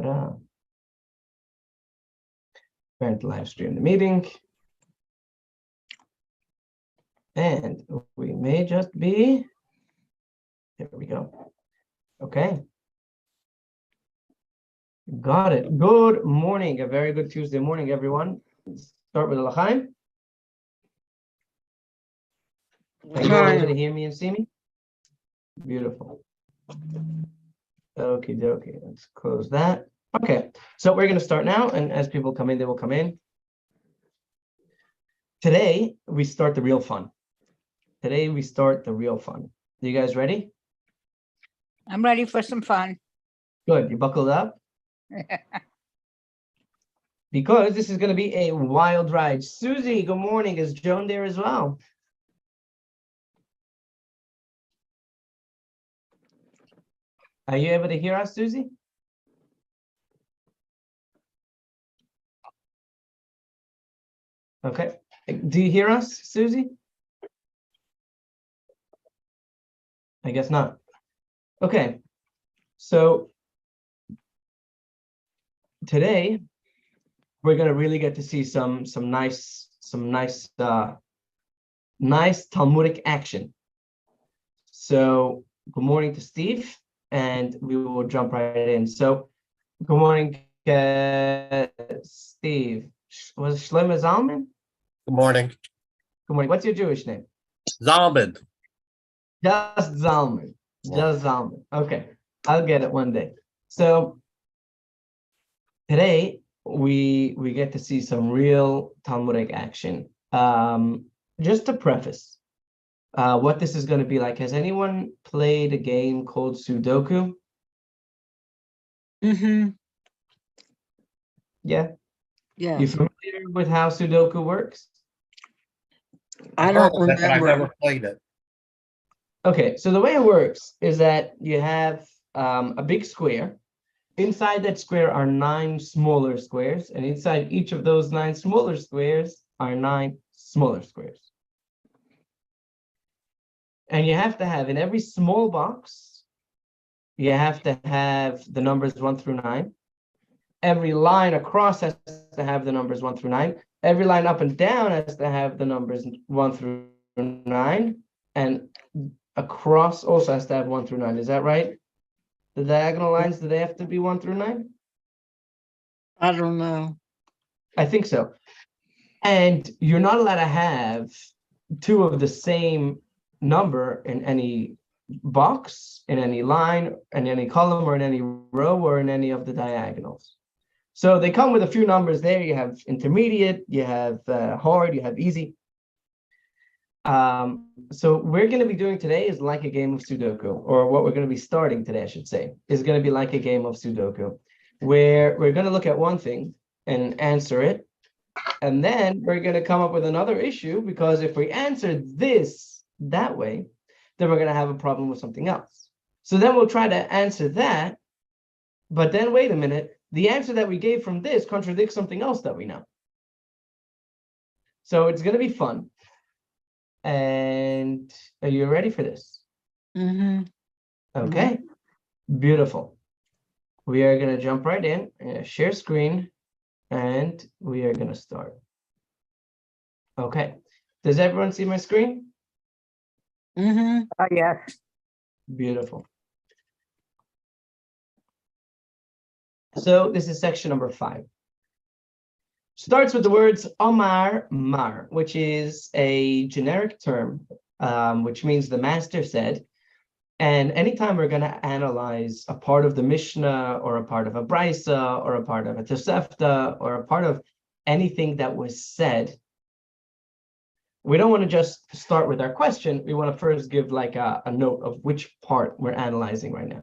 Trying to live stream the meeting. And we may just be, there we go. Okay. Got it. Good morning. A very good Tuesday morning, everyone. Let's start with L'chaim. Are you able to hear me and see me? Beautiful. Okie dokie. Let's close that. Okay. So we're going to start now. And as people come in, they will come in. Today, we start the real fun. Today, we start the real fun. Are you guys ready? I'm ready for some fun. Good. You buckled up? Because this is going to be a wild ride. Susie, good morning. Is Joan there as well? Are you able to hear us, Susie? Okay. Do you hear us, Susie? I guess not. Okay. So today we're going to really get to see some nice Talmudic action. So good morning to Steve, and we will jump right in. So good morning, Steve. Was it Shlomo Zalman? Good morning. Good morning. What's your Jewish name? Zalman. Just Zalman. Just Zalman. Okay. I'll get it one day. So today we get to see some real Talmudic action. Just to preface what this is going to be like. Has anyone played a game called Sudoku? Mm-hmm. Yeah. Yeah. You familiar with how Sudoku works? I don't But I've remember. never played it. Okay, so the way it works is that you have a big square. Inside that square are 9 smaller squares, and inside each of those 9 smaller squares are 9 smaller squares. And you have to have, in every small box, you have to have the numbers 1 through 9. Every line across has to have the numbers 1 through 9. Every line up and down has to have the numbers 1 through 9. And across also has to have 1 through 9. Is that right? The diagonal lines, do they have to be 1 through 9? I don't know. I think so. And you're not allowed to have 2 of the same number in any box, in any line, in any column, or in any row, or in any of the diagonals. So they come with a few numbers there. You have intermediate, you have hard, you have easy. So we're going to be doing today is like a game of Sudoku, or what we're going to be starting today, I should say, is going to be like a game of Sudoku, where we're going to look at one thing and answer it. And then we're going to come up with another issue, because if we answer this that way, then we're going to have a problem with something else. So then we'll try to answer that. But then wait a minute, the answer that we gave from this contradicts something else that we know. So it's going to be fun. And are you ready for this? Mm-hmm. Okay, beautiful. We are going to jump right in, share screen, and we are going to start. Okay, does everyone see my screen? Mm-hmm. Oh, yes. Beautiful. So this is section number 5. Starts with the words Omar Mar, which is a generic term, which means the master said. And anytime we're going to analyze a part of the Mishnah, or a part of a Brisa, or a part of a Tosefta, or a part of anything that was said, we don't want to just start with our question. We want to first give like a note of which part we're analyzing right now.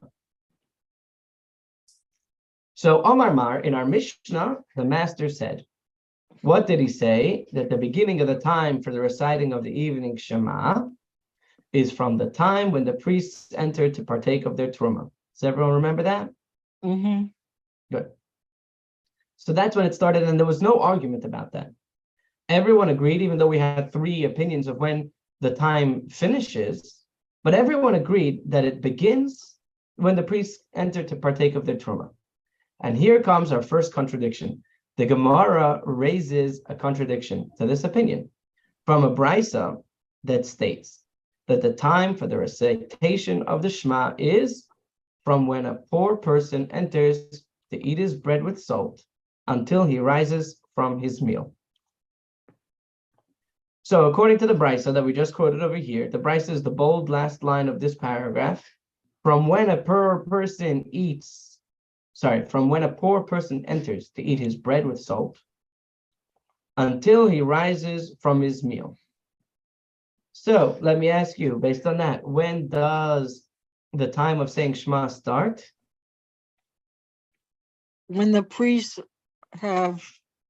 So Omar Mar, in our Mishnah, the master said, what did he say? That the beginning of the time for the reciting of the evening Shema is from the time when the priests entered to partake of their truma. Does everyone remember that? Mm-hmm. Good. So that's when it started, and there was no argument about that. Everyone agreed, even though we had 3 opinions of when the time finishes, but everyone agreed that it begins when the priests enter to partake of their truma. And here comes our first contradiction. The Gemara raises a contradiction to this opinion from a brisa that states that the time for the recitation of the Shema is from when a poor person enters to eat his bread with salt until he rises from his meal. So according to the brisa that we just quoted over here, the brisa is the bold last line of this paragraph. From when a poor person enters to eat his bread with salt until he rises from his meal. So let me ask you, based on that, when does the time of saying Shema start? When the priests have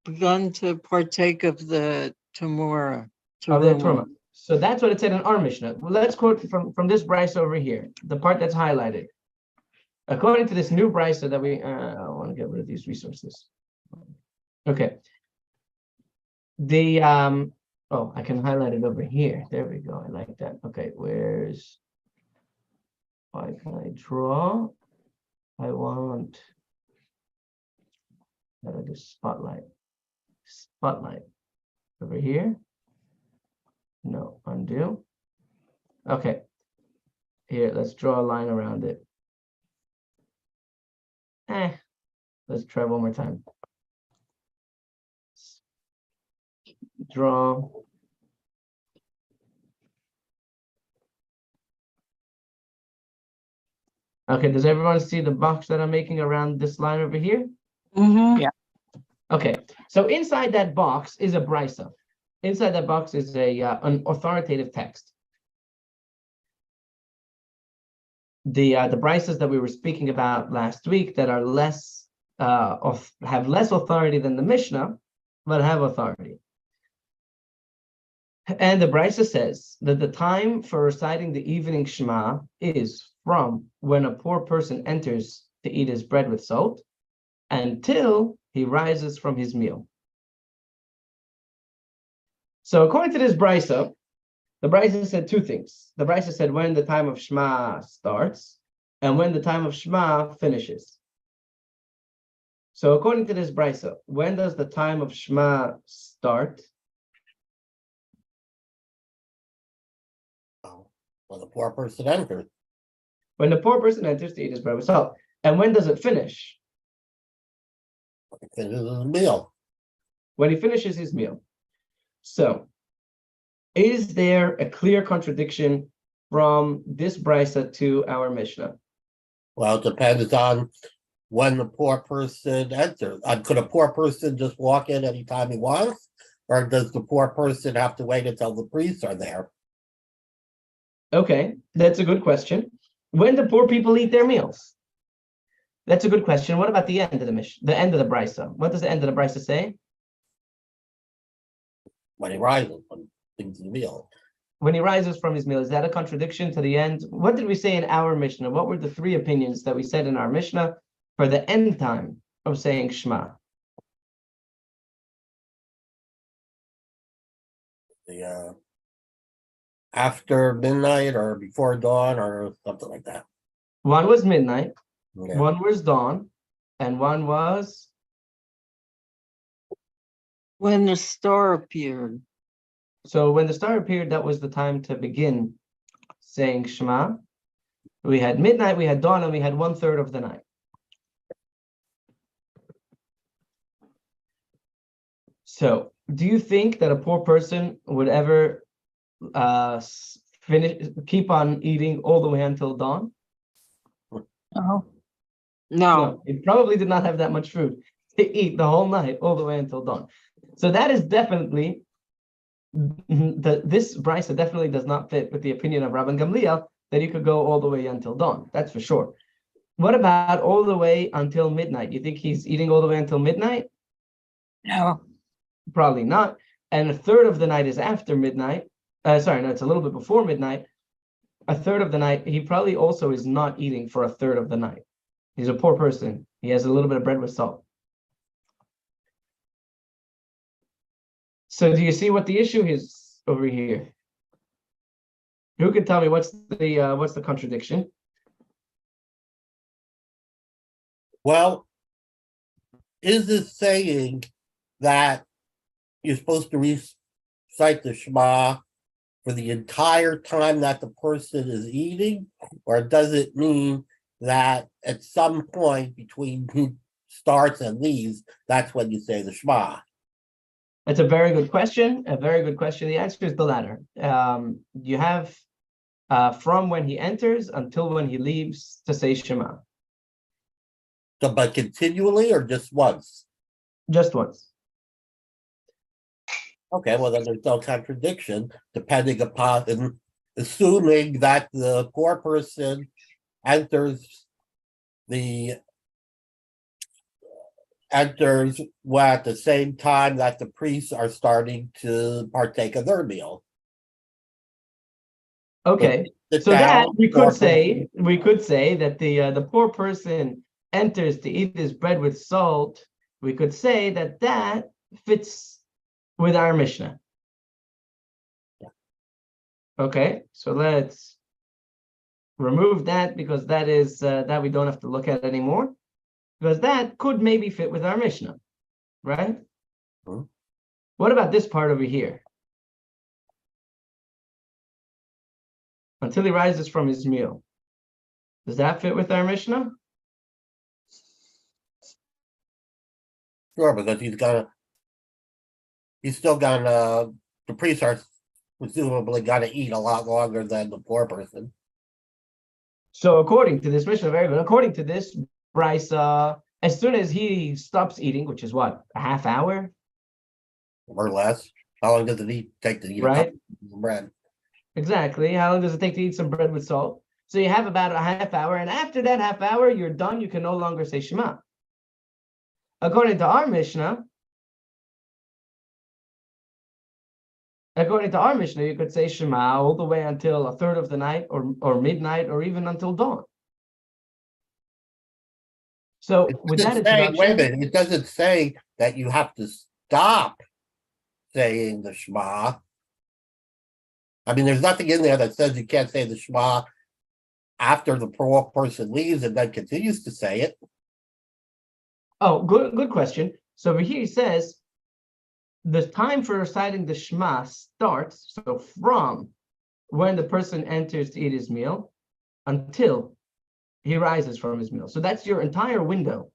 begun to partake of the Tamura. Of the Torah. So that's what it said in our Mishnah. Well, let's quote from this brisa over here, the part that's highlighted. According to this new brisa that I want to get rid of these resources. Okay. I can highlight it over here. There we go. I like that. Okay, why can I draw? I want, gotta do spotlight. Spotlight over here. No, undo. Okay. Here, let's draw a line around it. Let's try one more time. Draw. Okay, does everyone see the box that I'm making around this line over here? Mm-hmm. Yeah. Okay, so inside that box is a brisa. Inside that box is an authoritative text. The brisas that we were speaking about last week that are have less authority than the Mishnah, but have authority. And the brisa says that the time for reciting the evening Shema is from when a poor person enters to eat his bread with salt until he rises from his meal. So according to this brisa, the brisa said two things. The brisa said when the time of Shema starts and when the time of Shema finishes. So according to this brisa, when does the time of Shema start? When the poor person enters. When the poor person enters to eat his bread with salt. And when does it finish? When he finishes his meal. When he finishes his meal. So, is there a clear contradiction from this brisa to our Mishnah? Well, it depends on when the poor person enters. Could a poor person just walk in anytime he wants? Or does the poor person have to wait until the priests are there? Okay, that's a good question. When do poor people eat their meals? That's a good question. What about the end of the Mishnah, the end of the brisa? What does the end of the brisa say? When he rises, when he eats his meal. When he rises from his meal, is that a contradiction to the end? What did we say in our Mishnah? What were the three opinions that we said in our Mishnah for the end time of saying Shema? After midnight or before dawn or something like that. One was midnight, Yeah. one was dawn, and one was When the star appeared. so when the star appeared, that was the time to begin saying Shema. We had midnight, we had dawn, and we had 1/3 of the night. So do you think that a poor person would ever keep on eating all the way until dawn? No. No, he probably did not have that much food to eat the whole night all the way until dawn. So that is definitely this brisa definitely does not fit with the opinion of Rabban Gamliel that you could go all the way until dawn. That's for sure. What about all the way until midnight? You think he's eating all the way until midnight? No. Probably not. And 1/3 of the night is after midnight. It's a little bit before midnight. 1/3 of the night, he probably also is not eating for 1/3 of the night. He's a poor person. He has a little bit of bread with salt. So do you see what the issue is over here? Who can tell me what's the contradiction? Well, is this saying that you're supposed to recite the Shema for the entire time that the person is eating? Or does it mean that at some point between who starts and leaves, that's when you say the Shema? That's a very good question. A very good question. The answer is the latter. You have from when he enters until when he leaves to say Shema. So, but continually or just once? Just once. Okay, well, then there's no contradiction, depending upon, and assuming that the poor person enters well, at the same time that the priests are starting to partake of their meal. Okay. Sit So that down, we poor could say that the poor person enters to eat his bread with salt. We could say that fits with our Mishnah. Okay, so let's remove that because that is that we don't have to look at anymore, because that could maybe fit with our Mishnah, right? Hmm. What about this part over here? Until he rises from his meal. Does that fit with our Mishnah? Sure, because the priests are presumably gonna eat a lot longer than the poor person. So according to this Mishnah, very good. According to this Brisa, as soon as he stops eating, which is what, a half hour? Or less. How long does it take to eat Right. a cup of bread? Exactly. How long does it take to eat some bread with salt? So you have about a half hour, and after that half hour, you're done. You can no longer say Shema. According to our Mishnah, you could say Shema all the way until a third of the night, or midnight, or even until dawn. So with that introduction, wait a minute, it doesn't say that you have to stop saying the Shema. I mean, there's nothing in there that says you can't say the Shema after the poor person leaves and then continues to say it. Oh, good question. So over here he says the time for reciting the Shema starts, so from when the person enters to eat his meal until he rises from his meal. So that's your entire window.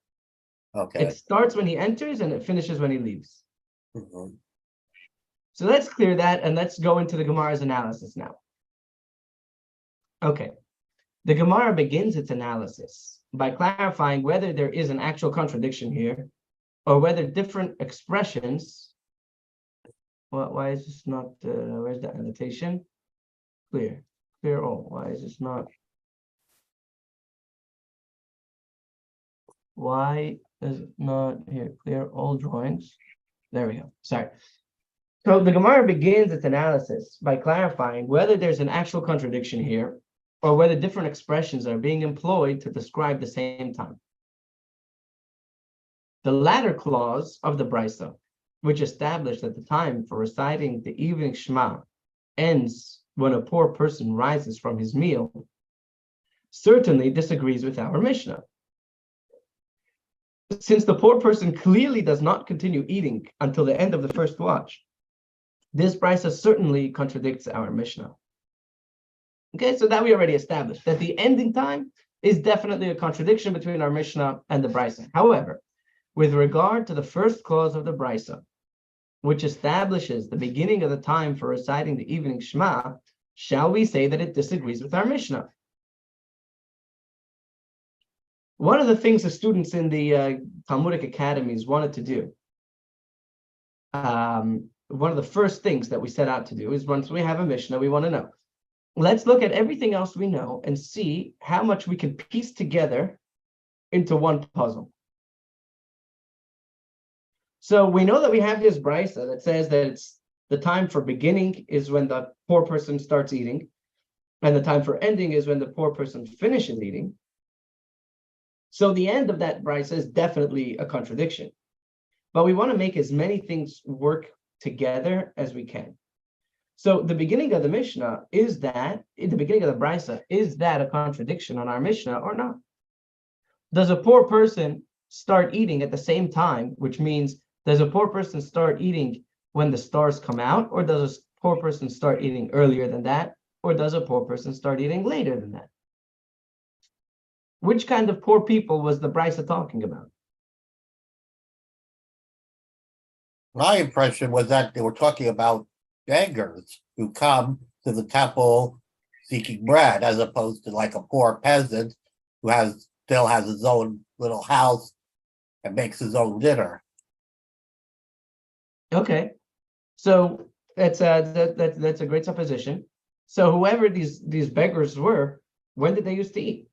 Okay. It starts when he enters and it finishes when he leaves. Mhm. So let's clear that and let's go into the Gemara's analysis now. Okay. The Gemara begins its analysis by clarifying whether there is an actual contradiction here or whether different expressions. Well, why is this not, where's the annotation? Clear all. Why is this not? Why is it not here? Clear all drawings. There we go. Sorry. So the Gemara begins its analysis by clarifying whether there's an actual contradiction here or whether different expressions are being employed to describe the same time. The latter clause of the Brisa, which established that the time for reciting the evening Shema ends when a poor person rises from his meal, certainly disagrees with our Mishnah. Since the poor person clearly does not continue eating until the end of the first watch, this Brisa certainly contradicts our Mishnah. Okay, so that we already established, that the ending time is definitely a contradiction between our Mishnah and the Brisa. However, with regard to the first clause of the Brisa, which establishes the beginning of the time for reciting the evening Shema, shall we say that it disagrees with our Mishnah? One of the things the students in the Talmudic academies wanted to do, one of the first things that we set out to do is once we have a Mishnah, we want to know, let's look at everything else we know and see how much we can piece together into one puzzle. So we know that we have this Brisa that says that it's the time for beginning is when the poor person starts eating, and the time for ending is when the poor person finishes eating. So the end of that Brisa is definitely a contradiction. But we want to make as many things work together as we can. So the beginning of the Mishnah is that, in the beginning of the Brisa, is that a contradiction on our Mishnah or not? Does a poor person start eating at the same time, which means does a poor person start eating when the stars come out, or does a poor person start eating earlier than that, or does a poor person start eating later than that? Which kind of poor people was the Brisa talking about? My impression was that they were talking about beggars who come to the temple seeking bread, as opposed to like a poor peasant who still has his own little house and makes his own dinner. Okay, so that's a great supposition. So whoever these beggars were, when did they used to eat?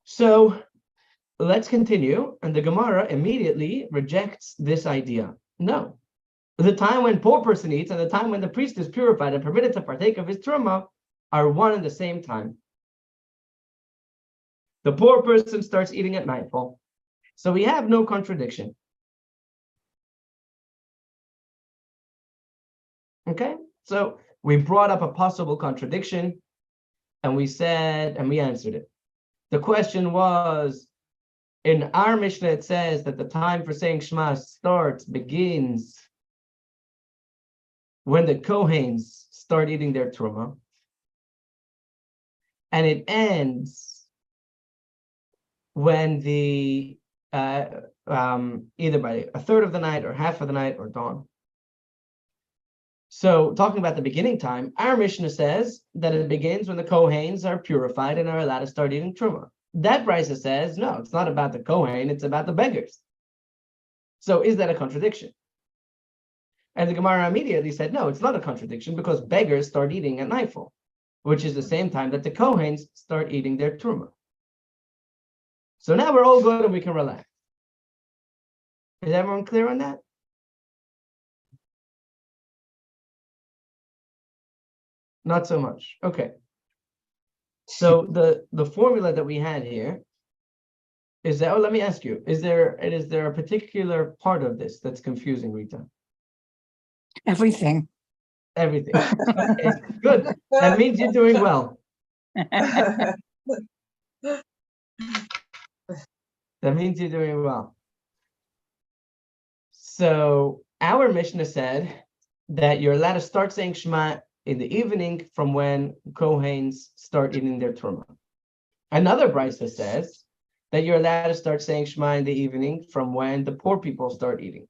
So let's continue, and the Gemara immediately rejects this idea. No, the time when poor person eats and the time when the priest is purified and permitted to partake of his truma are one and the same time. The poor person starts eating at nightfall, so we have no contradiction. Okay, so we brought up a possible contradiction, and we answered it. The question was, in our Mishnah, it says that the time for saying Shema begins when the Kohens start eating their truma, and it ends when the either by a third of the night or half of the night or dawn. So talking about the beginning time, our Mishnah says that it begins when the Kohens are purified and are allowed to start eating truma. That Brisa says, no, it's not about the Kohen, it's about the beggars. So is that a contradiction? And the Gemara immediately said, no, it's not a contradiction because beggars start eating at nightfall, which is the same time that the Kohens start eating their truma. So now we're all good and we can relax. Is everyone clear on that? Not so much. Okay. So the formula that we had here is that, let me ask you, is there a particular part of this that's confusing, Rita? Everything. Everything. Okay, good. That means you're doing well. That means you're doing well. So our Mishnah said that you're allowed to start saying Shema in the evening from when Kohens start eating their truma. Another Brisa says that you're allowed to start saying Shema in the evening from when the poor people start eating.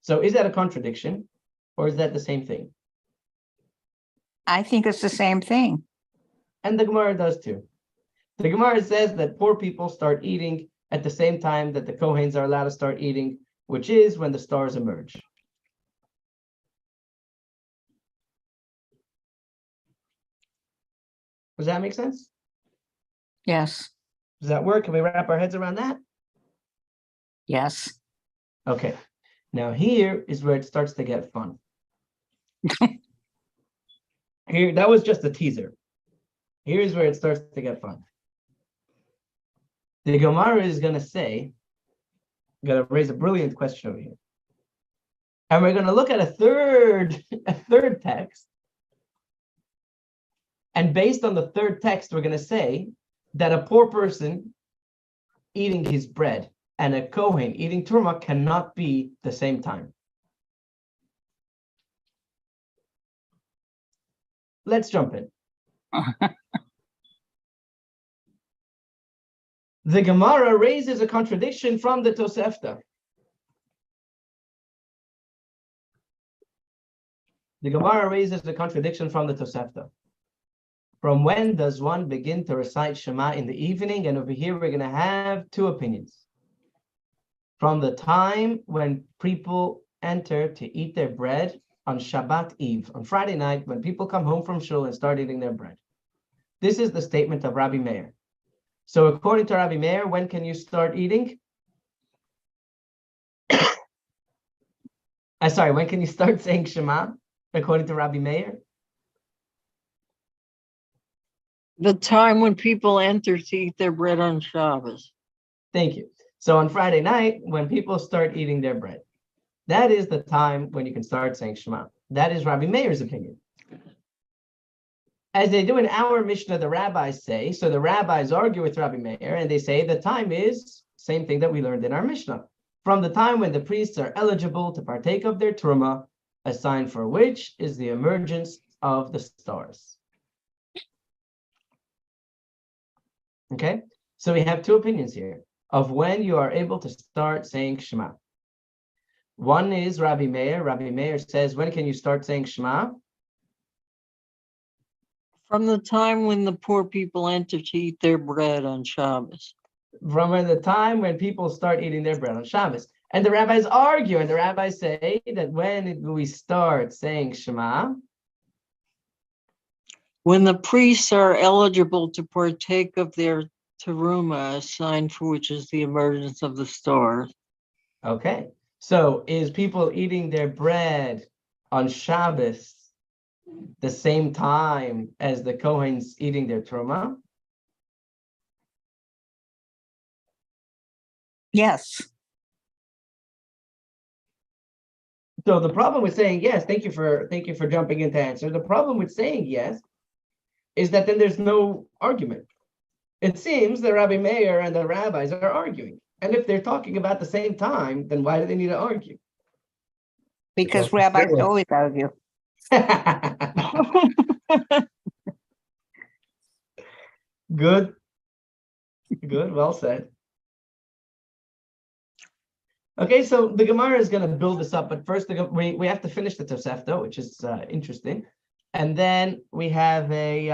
So is that a contradiction, or is that the same thing? I think it's the same thing. And the Gemara does too. The Gemara says that poor people start eating at the same time that the Kohens are allowed to start eating, which is when the stars emerge. Does that make sense? Yes, Does that work? Can we wrap our heads around that? yes. Okay. Now here is where it starts to get fun. Here, that was just a teaser. Here's where it starts to get fun. The Gemara is going to say, going to raise a brilliant question over here. And we're going to look at a third text. And based on the third text, we're going to say that a poor person eating his bread and a Kohen eating Truma cannot be the same time. Let's jump in. The Gemara raises a contradiction from the Tosefta. The Gemara raises a contradiction from the Tosefta. From when does one begin to recite Shema in the evening? And over here, we're going to have two opinions. From the time when people enter to eat their bread on Shabbat Eve, on Friday night, when people come home from shul and start eating their bread. This is the statement of Rabbi Meir. So according to Rabbi Meir, when can you start eating? When can you start saying Shema, according to Rabbi Meir? The time when people enter to eat their bread on Shabbos. Thank you. So on Friday night, when people start eating their bread, that is the time when you can start saying Shema. That is Rabbi Meir's opinion. As they do in our Mishnah, the rabbis say, so the rabbis argue with Rabbi Meir, and they say the time is same thing that we learned in our Mishnah. From the time when the priests are eligible to partake of their truma, a sign for which is the emergence of the stars. Okay, so we have two opinions here of when you are able to start saying Shema. One is Rabbi Meir. Rabbi Meir says, when can you start saying Shema? From the time when the poor people enter to eat their bread on Shabbos. From the time when people start eating their bread on Shabbos. And the rabbis argue, and the rabbis say that when we start saying Shema, When the priests are eligible to partake of their teruma, a sign for which is the emergence of the stars. okay. So is people eating their bread on Shabbos the same time as the Kohens eating their truma? Yes. So the problem with saying yes, thank you for jumping in to answer. The problem with saying yes is that then there's no argument. It seems that Rabbi Meir and the rabbis are arguing. And if they're talking about the same time, then why do they need to argue? Because Well, rabbis sure. always argue. Good. Good. Well said. Okay, so the Gemara is going to build this up, but first we have to finish the Tosefta, which is interesting, and then we have a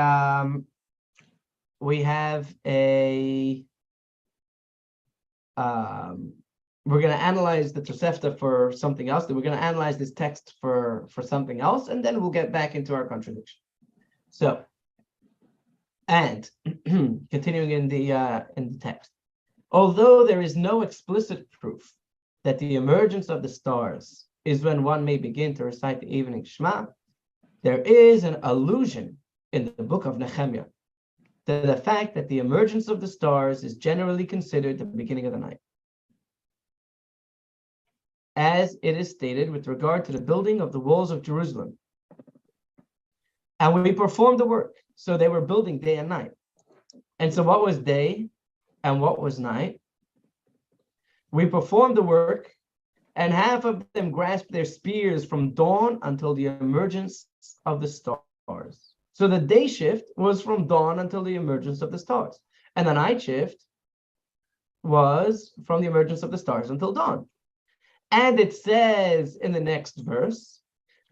we're going to analyze the Tosefta for something else. Then we're going to analyze this text for something else, and then we'll get back into our contradiction. So, and continuing in the text, although there is no explicit proof that the emergence of the stars is when one may begin to recite the evening Shema, there is an allusion in the book of Nehemiah to the fact that the emergence of the stars is generally considered the beginning of the night, as it is stated with regard to the building of the walls of Jerusalem. And we performed the work, so they were building day and night. And so what was day and what was night? We performed the work, and half of them grasped their spears from dawn until the emergence of the stars. So the day shift was from dawn until the emergence of the stars. And the night shift was from the emergence of the stars until dawn. And it says in the next verse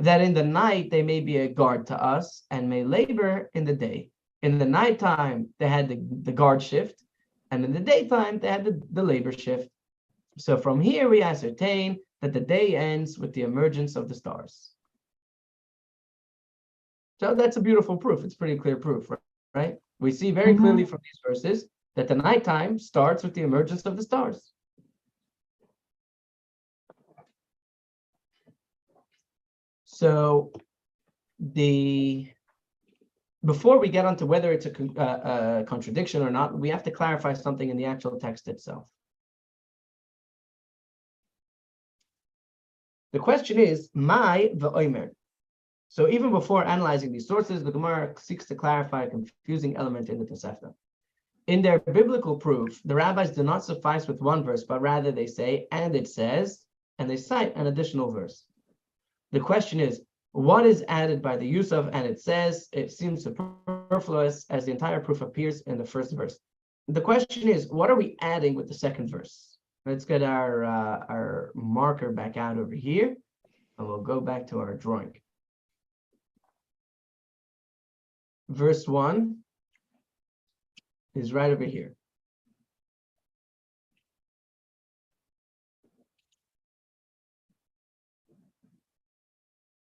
that in the night they may be a guard to us and may labor in the day. In the nighttime, they had the guard shift, and in the daytime, they had the labor shift. So from here, we ascertain that the day ends with the emergence of the stars. So that's a beautiful proof. It's pretty clear proof, right? We see very clearly from these verses that the nighttime starts with the emergence of the stars. So before we get onto whether it's a contradiction or not, we have to clarify something in the actual text itself. The question is, Mai v'omer. So even before analyzing these sources, the Gemara seeks to clarify a confusing element in the Tosefta. In their biblical proof, the rabbis do not suffice with one verse, but rather they say, and it says, and they cite an additional verse. The question is, what is added by the use of and it says? It seems superfluous as the entire proof appears in the first verse. The question is, what are we adding with the second verse? Let's get our marker back out over here, and we'll go back to our drawing. Verse 1 is right over here.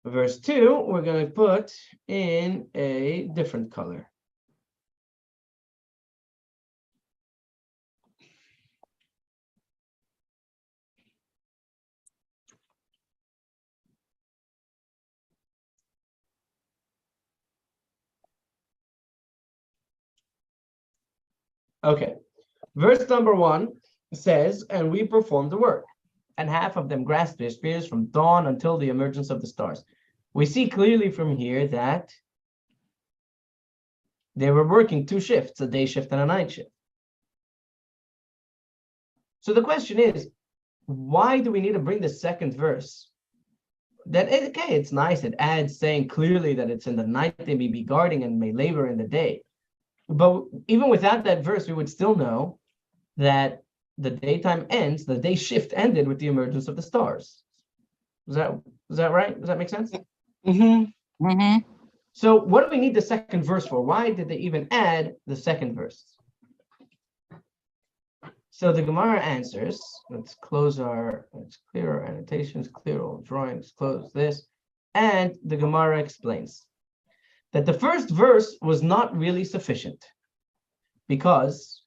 Verse 2, we're going to put in a different color. Okay, verse number 1 says, and we performed the work, and half of them grasped their spears from dawn until the emergence of the stars. We see clearly from here that They were working two shifts, a day shift and a night shift. So the question is, why do we need to bring the second verse? Okay, it's nice. It adds saying clearly that it's in the night they may be guarding and may labor in the day. But even without that verse, we would still know that the daytime ends, the day shift ended with the emergence of the stars. Is that right? Does that make sense? Mm-hmm. Mhm. So what do we need the second verse for? Why did they even add the second verse? So the Gemara answers, let's clear our annotations, clear all drawings, close this. And the Gemara explains that the first verse was not really sufficient, because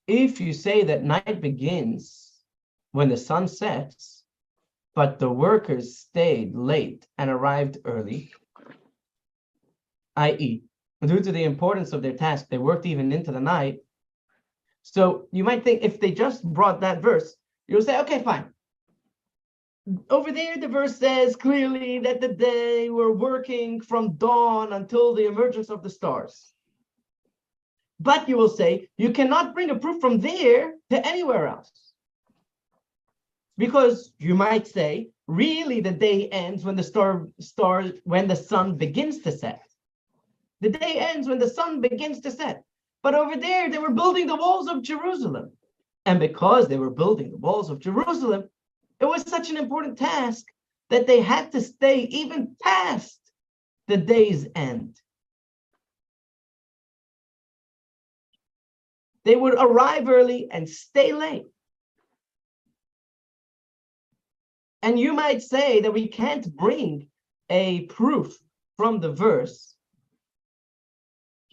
if you say that night begins when the sun sets, but the workers stayed late and arrived early, i.e., due to the importance of their task, they worked even into the night. So you might think if they just brought that verse, you'll say, okay, fine. Over there, the verse says clearly that the day were working from dawn until the emergence of the stars. But you will say, you cannot bring a proof from there to anywhere else. Because you might say, really the day ends when when the sun begins to set. The day ends when the sun begins to set. But over there, they were building the walls of Jerusalem. And because they were building the walls of Jerusalem, it was such an important task that they had to stay even past the day's end. They would arrive early and stay late. And you might say that we can't bring a proof from the verse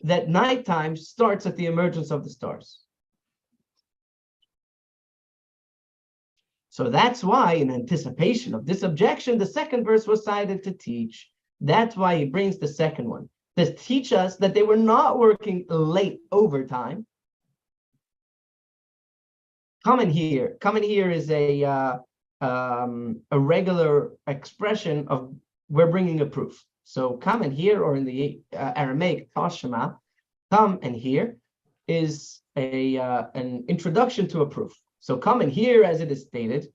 that nighttime starts at the emergence of the stars. So that's why, in anticipation of this objection, the second verse was cited to teach. That's why he brings the second one, to teach us that they were not working late overtime. Common here is a regular expression of we're bringing a proof. So come and here, or in the Aramaic, tashma, come and here is an introduction to a proof. So come and here, as it is stated,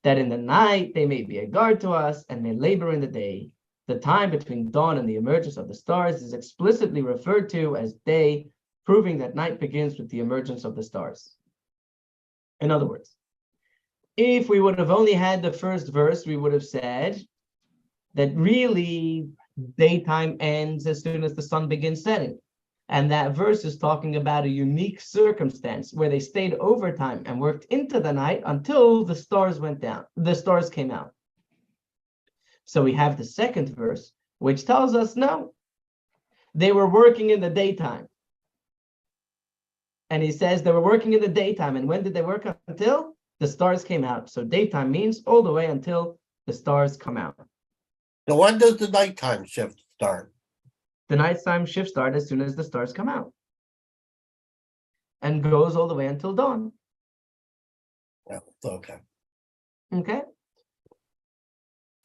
that in the night they may be a guard to us and may labor in the day. The time between dawn and the emergence of the stars is explicitly referred to as day, proving that night begins with the emergence of the stars. In other words, if we would have only had the first verse, we would have said that really daytime ends as soon as the sun begins setting. And that verse is talking about a unique circumstance where they stayed overtime and worked into the night until the stars went down, the stars came out. So we have the second verse, which tells us, no, they were working in the daytime. And he says they were working in the daytime. And when did they work until? The stars came out. So daytime means all the way until the stars come out. So when does the nighttime shift start? The nighttime shift starts as soon as the stars come out and goes all the way until dawn. Well, okay. Okay.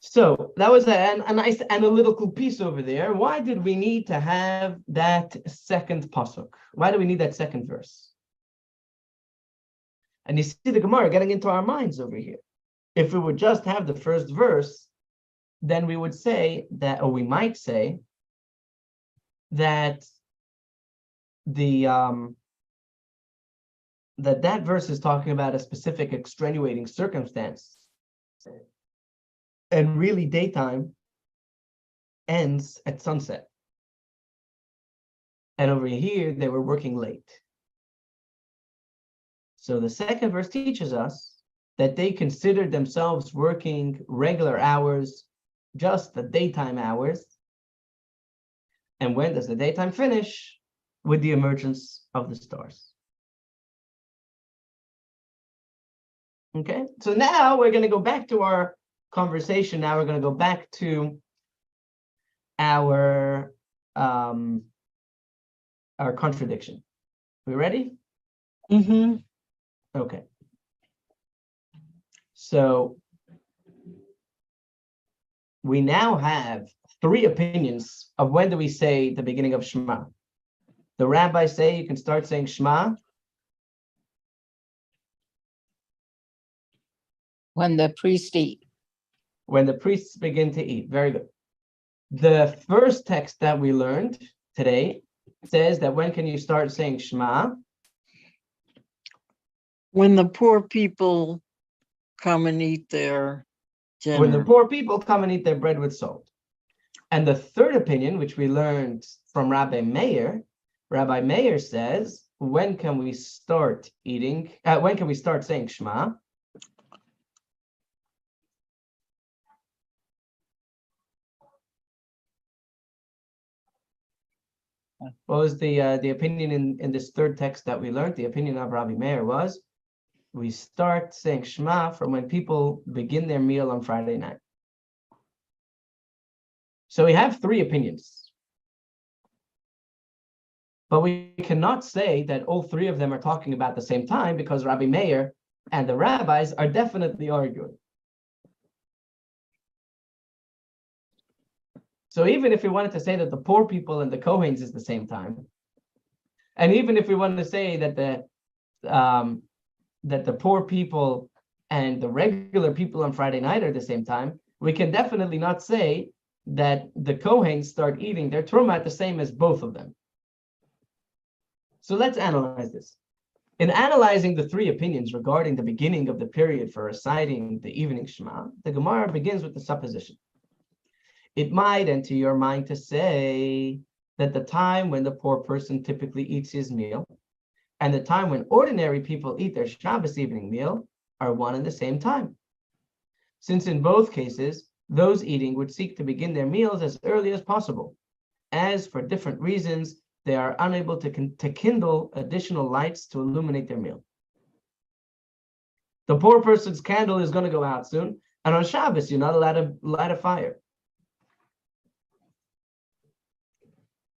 So that was a nice analytical piece over there. Why did we need to have that second pasuk? Why do we need that second verse? And you see the Gemara getting into our minds over here. If we would just have the first verse, then we would say that, or we might say that that verse is talking about a specific extenuating circumstance, and really daytime ends at sunset. And over here, they were working late. So the second verse teaches us that they considered themselves working regular hours, just the daytime hours. And when does the daytime finish? With the emergence of the stars. Okay, so now we're going to go back to our conversation. Now we're going to go back to our contradiction. We ready? Mm-hmm. Okay. So we now have three opinions of when do we say the beginning of Shema. the rabbis say you can start saying Shema? When the priest eat. When the priests begin to eat. Very good. The first text that we learned today says that when can you start saying Shema? When the poor people come and eat their When the dinner. poor people come and eat their bread with salt. And the third opinion, which we learned from Rabbi Meir says, when can we start eating? When can we start saying Shema? What was the opinion in this third text that we learned? The opinion of Rabbi Meir was, we start saying Shema from when people begin their meal on Friday night. So we have three opinions. But we cannot say that all three of them are talking about the same time, because Rabbi Meir and the rabbis are definitely arguing. So even if we wanted to say that the poor people and the Kohens is the same time, and even if we wanted to say that the poor people and the regular people on Friday night are the same time, we can definitely not say that the Kohens start eating their truma at the same as both of them. So let's analyze this. In analyzing the three opinions regarding the beginning of the period for reciting the evening Shema, the Gemara begins with the supposition. It might enter your mind to say that the time when the poor person typically eats his meal and the time when ordinary people eat their Shabbos evening meal are one and the same time. Since in both cases, those eating would seek to begin their meals as early as possible, as for different reasons, they are unable to kindle additional lights to illuminate their meal. The poor person's candle is going to go out soon, and on Shabbos, you're not allowed to light a fire.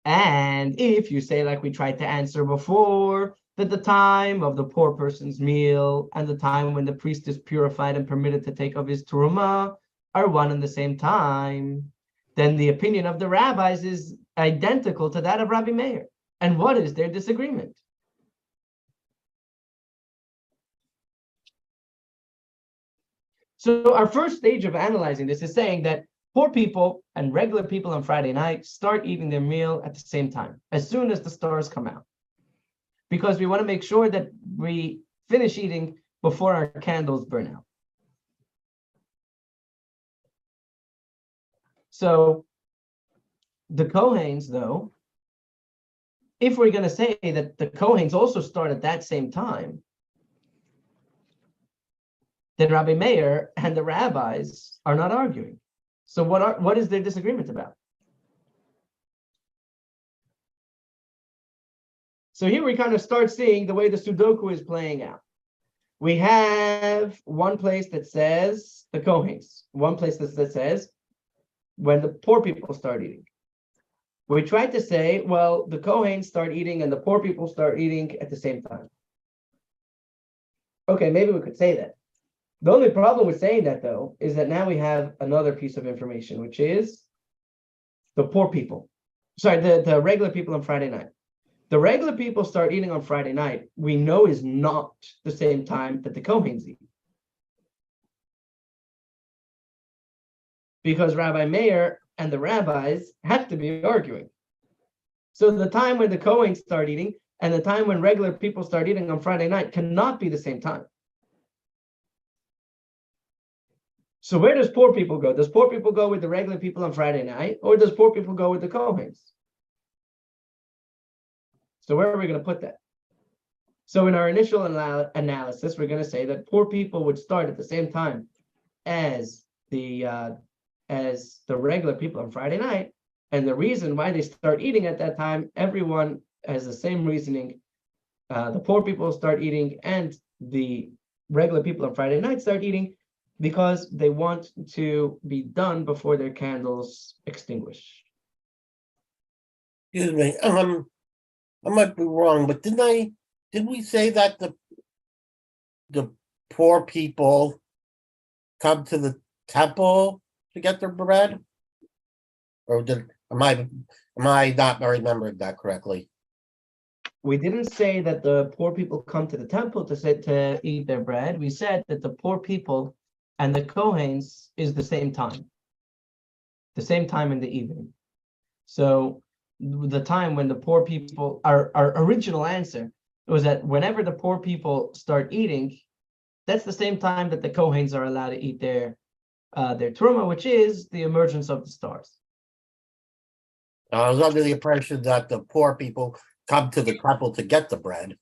And if you say, like we tried to answer before, that the time of the poor person's meal and the time when the priest is purified and permitted to take of his terumah are one and the same time, then the opinion of the rabbis is identical to that of Rabbi Meir. And what is their disagreement? So our first stage of analyzing this is saying that poor people and regular people on Friday night start eating their meal at the same time, as soon as the stars come out, because we want to make sure that we finish eating before our candles burn out. So the Kohens, though, if we're going to say that the Kohens also start at that same time, then Rabbi Meir and the rabbis are not arguing. So what is their disagreement about? So here we kind of start seeing the way the Sudoku is playing out. We have one place that says the Kohens, one place that says when the poor people start eating. We tried to say, well, the Kohens start eating and the poor people start eating at the same time. Okay, maybe we could say that. The only problem with saying that, though, is that now we have another piece of information, which is the poor people. Sorry, the regular people on Friday night. The regular people start eating on Friday night, we know is not the same time that the Kohens eat. Because Rabbi Meir and the rabbis have to be arguing. So the time when the Kohens start eating and the time when regular people start eating on Friday night cannot be the same time. So where does poor people go? Does poor people go with the regular people on Friday night, or does poor people go with the Kohens? So where are we going to put that? So in our initial analysis, we're going to say that poor people would start at the same time as the regular people on Friday night. And the reason why they start eating at that time, everyone has the same reasoning. The poor people start eating and the regular people on Friday night start eating because they want to be done before their candles extinguish. Excuse me, I might be wrong, but didn't we say that the poor people come to the temple to get their bread? Or am I not remembering that correctly? we didn't say that the poor people come to the temple to eat their bread. We said that the poor people and the Kohens is the same time in the evening. So the time when the poor people, our original answer was that whenever the poor people start eating, that's the same time that the Kohens are allowed to eat their truma, which is the emergence of the stars. I was under the impression that the poor people come to the temple to get the bread.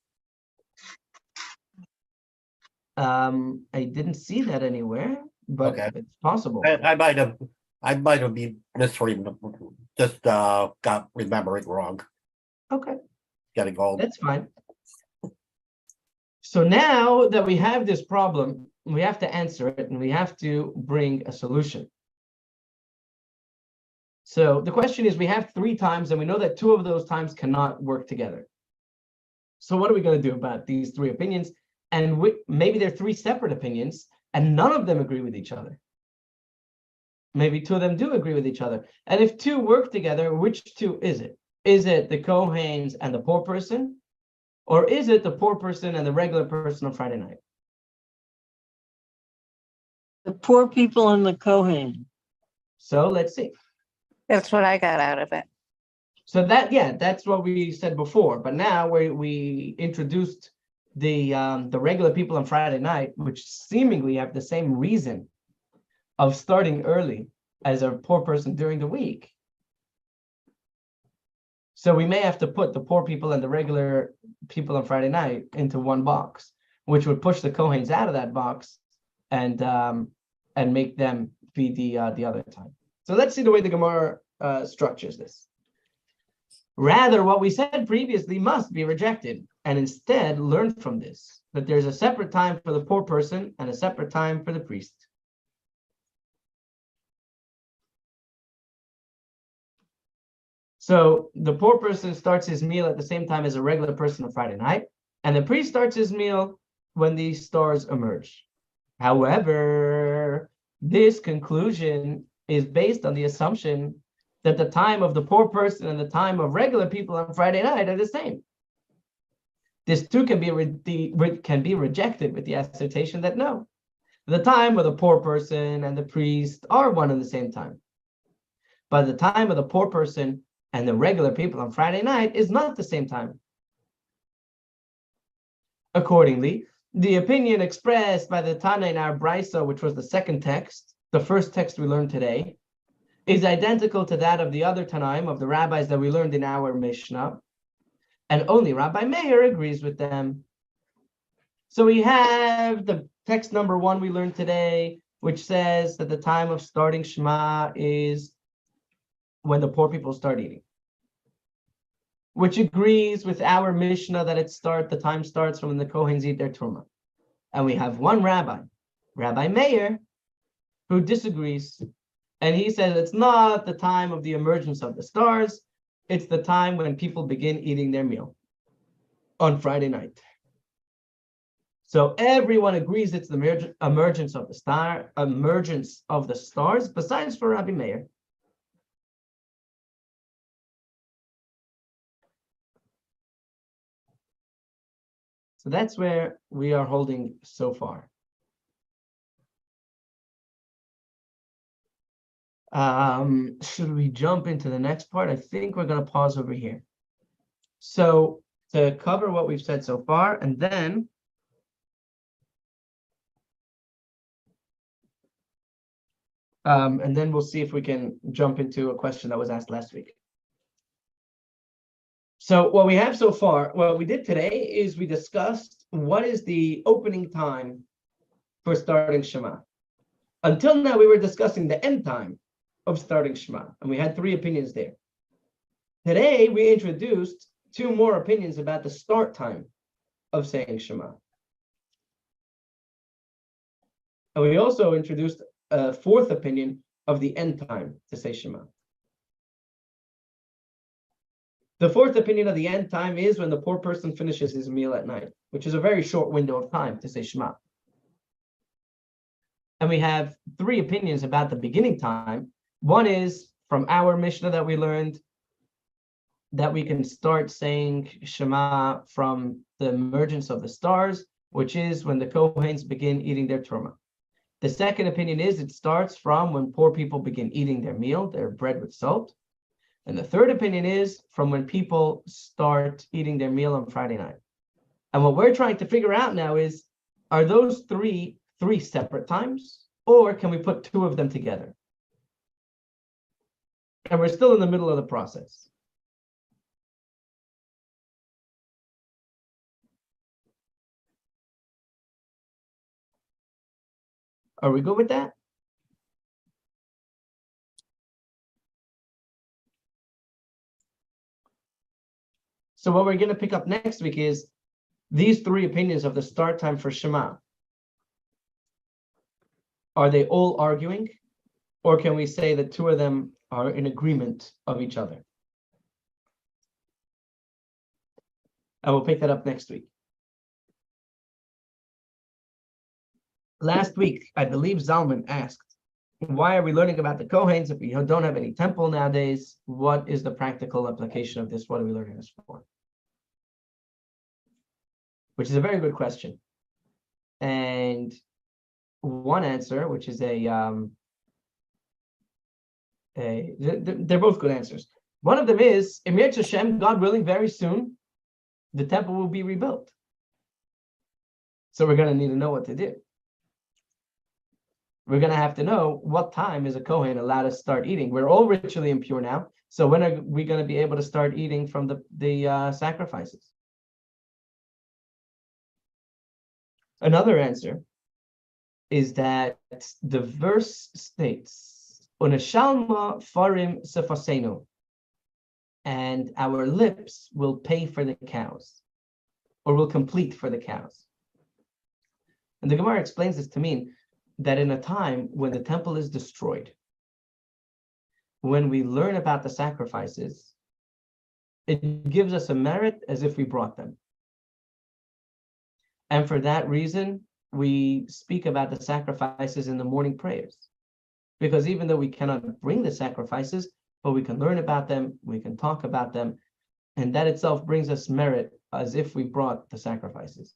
I didn't see that anywhere, but Okay. it's possible. I might have been misreading, just got remembering wrong, Okay, getting old. that's fine. So now that we have this problem, we have to answer it and we have to bring a solution. So the question is, we have 3 times and we know that 2 of those times cannot work together. So what are we going to do about these 3 opinions? And maybe they're 3 separate opinions and none of them agree with each other. Maybe 2 of them do agree with each other. And if 2 work together, which 2 is it? Is it the Kohens and the poor person? Or is it the poor person and the regular person on Friday night? The poor people and the Kohen. So let's see. That's what I got out of it. So that's what we said before. But now we introduced the regular people on Friday night, which seemingly have the same reason of starting early as a poor person during the week. So we may have to put the poor people and the regular people on Friday night into one box, which would push the Kohens out of that box and make them be the other time. So let's see the way the Gemara structures this. Rather, what we said previously must be rejected, and instead learn from this, that there's a separate time for the poor person and a separate time for the priest. So the poor person starts his meal at the same time as a regular person on Friday night, and the priest starts his meal when the stars emerge. However, this conclusion is based on the assumption that the time of the poor person and the time of regular people on Friday night are the same. This too can be rejected with the assertion that no, the time of the poor person and the priest are one and the same time. But the time of the poor person and the regular people on Friday night is not the same time. Accordingly, the opinion expressed by the Tana in our Brisa, which was the second text, the first text we learned today, is identical to that of the other Tanaim, of the rabbis that we learned in our Mishnah, and only Rabbi Meir agrees with them. So we have the text number 1 we learned today, which says that the time of starting Shema is when the poor people start eating, which agrees with our Mishnah that the time starts from when the Kohens eat their Truma. And we have one rabbi, Rabbi Meir, who disagrees. And he says it's not the time of the emergence of the stars, it's the time when people begin eating their meal on Friday night. So everyone agrees it's the emergence of the stars, besides for Rabbi Meir. So that's where we are holding so far. Should we jump into the next part? I think we're going to pause over here. So to cover what we've said so far, and then we'll see if we can jump into a question that was asked last week. So what we have so far, what we did today is we discussed what is the opening time for starting Shema. Until now, we were discussing the end time of starting Shema, and we had 3 opinions there. Today, we introduced 2 more opinions about the start time of saying Shema. And we also introduced a 4th opinion of the end time to say Shema. The 4th opinion of the end time is when the poor person finishes his meal at night, which is a very short window of time to say Shema. And we have 3 opinions about the beginning time. One is from our Mishnah that we learned that we can start saying Shema from the emergence of the stars, which is when the Kohanes begin eating their Terumah. The second opinion is it starts from when poor people begin eating their meal, their bread with salt. And the third opinion is from when people start eating their meal on Friday night. And what we're trying to figure out now is, are those three separate times, or can we put two of them together? And we're still in the middle of the process. Are we good with that? So what we're going to pick up next week is these three opinions of the start time for Shema. Are they all arguing? Or can we say that two of them are in agreement of each other? And we'll pick that up next week. Last week, I believe Zalman asked, why are we learning about the Kohanes if we don't have any temple nowadays? What is the practical application of this? What are we learning this for? Which is a very good question. And one answer, which is they're both good answers. One of them is, Emir Hashem, God willing, very soon, the temple will be rebuilt. So we're going to need to know what to do. We're going to have to know what time is a Kohen allowed to start eating. We're all ritually impure now. So when are we going to be able to start eating from the sacrifices? Another answer is that the verse states, Unashalma farim sefasenu, and our lips will pay for the cows, or will complete for the cows. And the Gemara explains this to mean that in a time when the temple is destroyed, when we learn about the sacrifices, it gives us a merit as if we brought them. And for that reason, we speak about the sacrifices in the morning prayers. Because even though we cannot bring the sacrifices, but we can learn about them, we can talk about them, and that itself brings us merit as if we brought the sacrifices.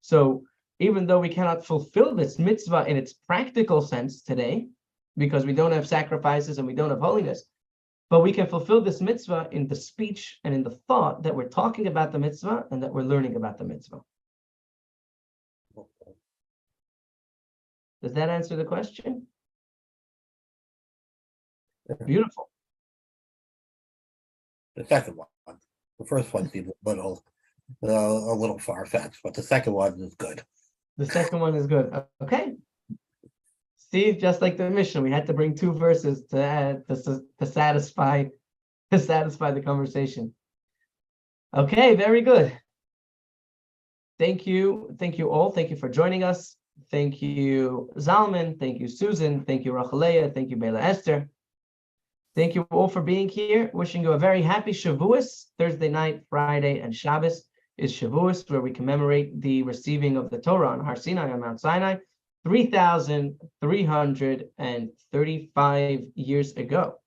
So even though we cannot fulfill this mitzvah in its practical sense today, because we don't have sacrifices and we don't have holiness, but we can fulfill this mitzvah in the speech and in the thought that we're talking about the mitzvah and that we're learning about the mitzvah. Does that answer the question? Beautiful. The second one, the first one seems a little far-fetched, but the second one is good. The second one is good. Okay. See, just like the mission, we had to bring two verses to satisfy the conversation. Okay, very good. Thank you all. Thank you for joining us. Thank you, Zalman. Thank you, Susan. Thank you, Rachaleah. Thank you, Bela Esther. Thank you all for being here. Wishing you a very happy Shavuos. Thursday night, Friday, and Shabbos is Shavuos, where we commemorate the receiving of the Torah on Har Sinai, on Mount Sinai, 3,335 years ago.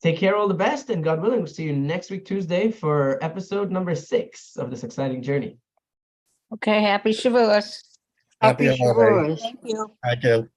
Take care, all the best, and God willing, we'll see you next week, Tuesday, for episode number 6 of this exciting journey. Okay, happy Shavuos. Happy holidays. Shavuos. Thank you. I do.